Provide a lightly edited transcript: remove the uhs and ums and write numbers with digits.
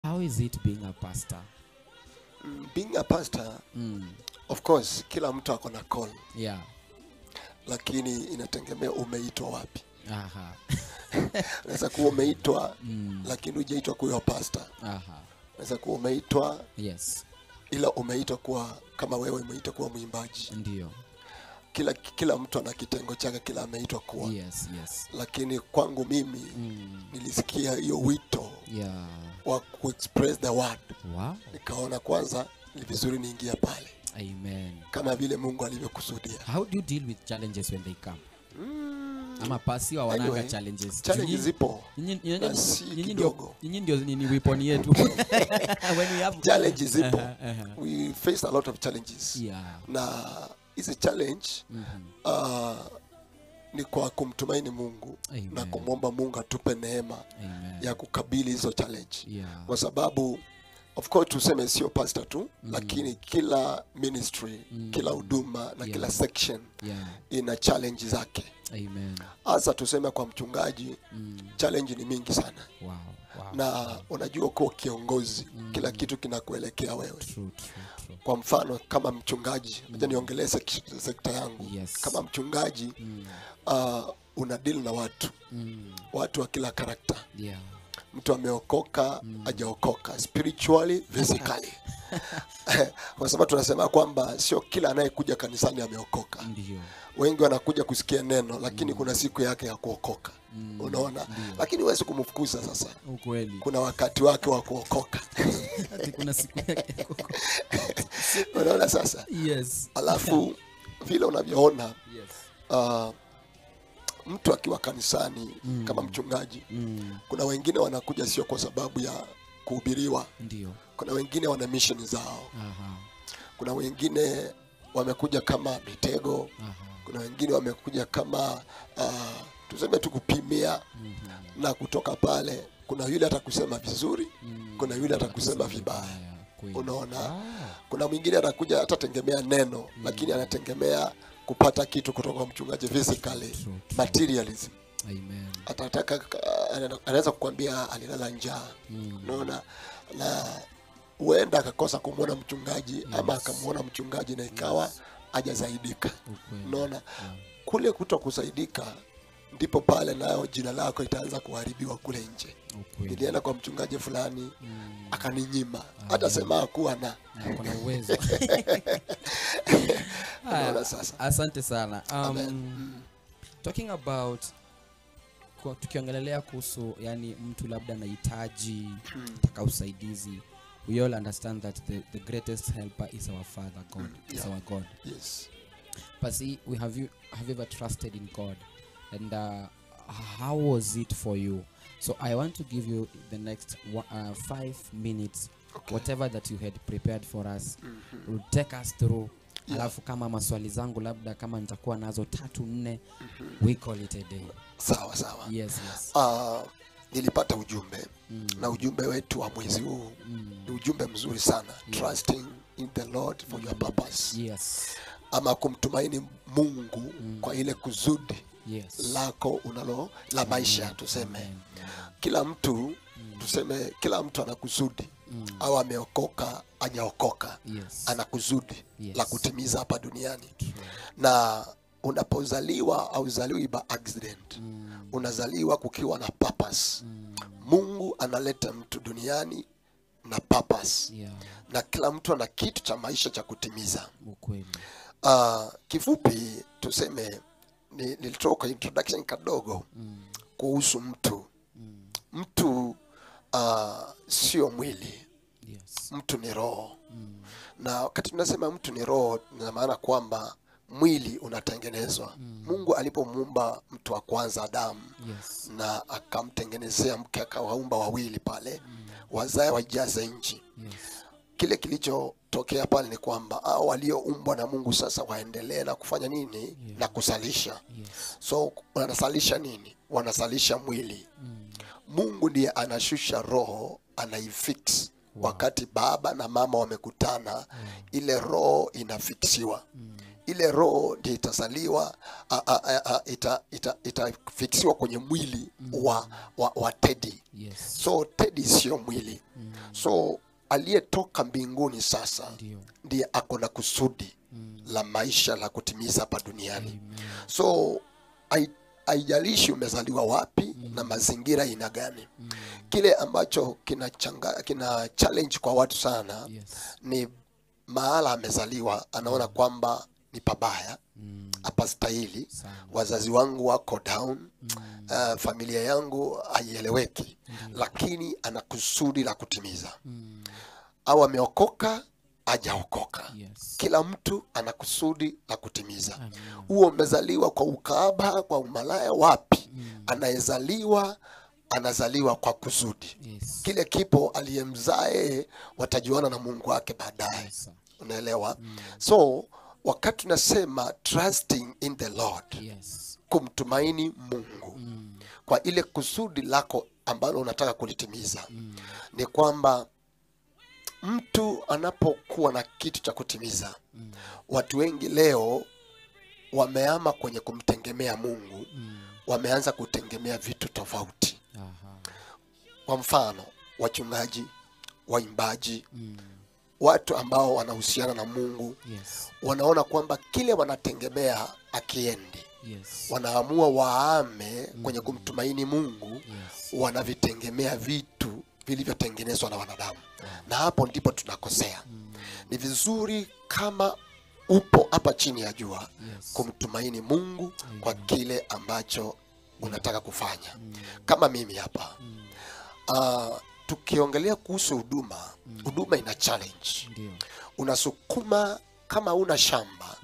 How is it being a pastor? Being a pastor, of course, kila mtu ako na call. Yeah. Lakini inategemea umeitwa wapi. Aha. Unaweza kuwa umeitwa lakini hujaitwa kuwa pastor. Aha. Unaweza kuwa umeitwa Yes. ila umeitwa kuwa kama wewe umeitwa kuwa mwimbaji. Ndio. Kila mtu ana kitengo chake, kila ameitwa kuwa. Yes, yes. Lakini kwangu mimi nilisikia hiyo wito wa ku-express the word. Wow. Nikaona kwanza ni vizuri niingia pale. Amen. Kama vile Mungu alivyokusudia. How do you deal with challenges when they come? Ama pasi wa wananga Anyway, challenges. Challenges zipo. Nyinyi ndio ni weapon yetu. When we have Challenges zipo. We face a lot of challenges. Yeah. Na hizi challenge ni kwa kumtumaini Mungu. Amen. Na kumwomba Mungu atupe neema ya kukabili hizo challenge. Yeah. Kwa sababu of course tuseme sio pastor tu, lakini kila ministry, kila huduma na kila section ina challenge zake. Amen. Hasa tuseme kwa mchungaji, challenge ni mingi sana. Wow. Na unajua kuwa kiongozi, kila kitu kinakuelekea wewe. True. Kwa mfano kama mchungaji, acha niongelee sekta yangu. Yes. Kama mchungaji, una deal na watu. Watu wa kila character. Yeah. Mtu ameokoka, hajaokoka, spiritually, physically. Kwa sababu tunasema kwamba sio kila anayekuja kanisani ameokoka. Ndio. Wengi wanakuja kusikia neno, lakini kuna siku yake ya kuokoka. Unaona? Lakini huwezi kumfukuza sasa. Ukweli. Kuna wakati wake wa kuokoka. Ati kuna siku yake. Unaona sasa? Yes. Alafu vile unavyoona, Yes. mtu akiwa kanisani kama mchungaji, kuna wengine wanakuja sio kwa sababu ya kuhubiriwa. Ndio. Kuna wengine wana mission zao. Aha. Kuna wengine wamekuja kama mitego. Aha. Kuna wengine wamekuja kama tuseme tu kupimia. Na kutoka pale kuna yule atakusema vizuri, kuna yule atakusema vibaya. Unaona? Kuna mwingine atakuja atategemea neno, lakini anategemea kupata kitu kutoka kwa mchungaji physically. True. Materialism. Amen. Atataka anaweza kukwambia alilala njaa. Unaona? Na huenda akakosa kumuona mchungaji, ama akamuona mchungaji na ikawa hajazaidika. Unaona? Kule kutokusaidika ndipo pale nayo jina lako itaanza kuharibiwa kule nje. Nilienda kwa mchungaji fulani akaninyima, hata sema kuwa na kuna uwezo. Unaona sasa. Asante sana. Talking about tukiongelelea kuhusu yani mtu labda anahitaji taka usaidizi. We all understand that the greatest helper is our Father God. Is our God. Yes. But see, have you ever trusted in God? And how was it for you? So I want to give you the next 5 minutes. Okay. Whatever that you had prepared for us, will take us through. Alafu kama maswali zangu labda kama nitakuwa nazo 3-4, we call it a day. Sawa. Yes. Nilipata ujumbe na ujumbe wetu wa mwezi huu ni ujumbe mzuri sana. Trusting in the Lord for your purpose. Yes. Ama kumtumaini Mungu kwa ile kusudi lako unalo la maisha. Tuseme kila mtu kila mtu ana kusudi. Au ameokoka hajaokoka, ana kusudi la kutimiza hapa duniani. Na unapozaliwa au uzaliwi by accident. Unazaliwa kukiwa na purpose. Mungu analeta mtu duniani na purpose. Na kila mtu ana kitu cha maisha cha kutimiza. Ukweli. Kifupi tuseme nilitoka introduction kadogo kuhusu mtu. Mtu sio mwili. Mtu ni roho. Na wakati tunasema mtu ni roho, ina maana kwamba mwili unatengenezwa. Mungu alipomuumba mtu wa kwanza Adamu, na akamtengenezea mke, akawaumba wawili pale, wazae wajaze nchi. Kile kilichotokea pale ni kwamba hao walioumbwa na Mungu sasa waendelee na kufanya nini? Na kusalisha. So wanasalisha nini? Wanasalisha mwili. Mungu ndiye anashusha roho, anaifix. Wakati baba na mama wamekutana, ile roho inafiksiwa. Ile roho ndiyo itasaliwa, itafiksiwa kwenye mwili wa Teddy. So Teddy sio mwili. So aliyetoka mbinguni sasa Ndio. ndiye ako na kusudi la maisha la kutimiza hapa duniani. Amen. So haijalishi umezaliwa wapi na mazingira aina gani. Kile ambacho kina challenge kwa watu sana, Yes. ni mahala amezaliwa anaona kwamba ni pabaya, hapastahili, Sana. wazazi wangu wako down, familia yangu haieleweki, lakini ana kusudi la kutimiza. Au ameokoka, hajaokoka, Yes. kila mtu ana kusudi la kutimiza. Amen. Huo umezaliwa kwa ukahaba, kwa umalaya, wapi? Anazaliwa kwa kusudi. Yes. Kile kipo aliyemzae watajuana na Mungu wake baadaye. Yes, sir. Unaelewa? So wakati tunasema trusting in the Lord, Yes. kumtumaini Mungu kwa ile kusudi lako ambalo unataka kulitimiza, ni kwamba mtu anapokuwa na kitu cha kutimiza, watu wengi leo wameama kwenye kumtegemea Mungu, wameanza kutegemea vitu tofauti. Aha. Kwa mfano, wachungaji, waimbaji, watu ambao wanahusiana na Mungu, Yes. wanaona kwamba kile wanategemea akiendi, Yes. wanaamua waame kwenye kumtumaini Mungu, Yes. wanavitegemea vitu vilivyotengenezwa na wanadamu. Na hapo ndipo tunakosea. Ni vizuri kama upo hapa chini ya jua, Yes. kumtumaini Mungu kwa kile ambacho unataka kufanya. Kama mimi hapa, tukiongelea kuhusu huduma, huduma ina challenge. Ndio. Unasukuma kama una shamba,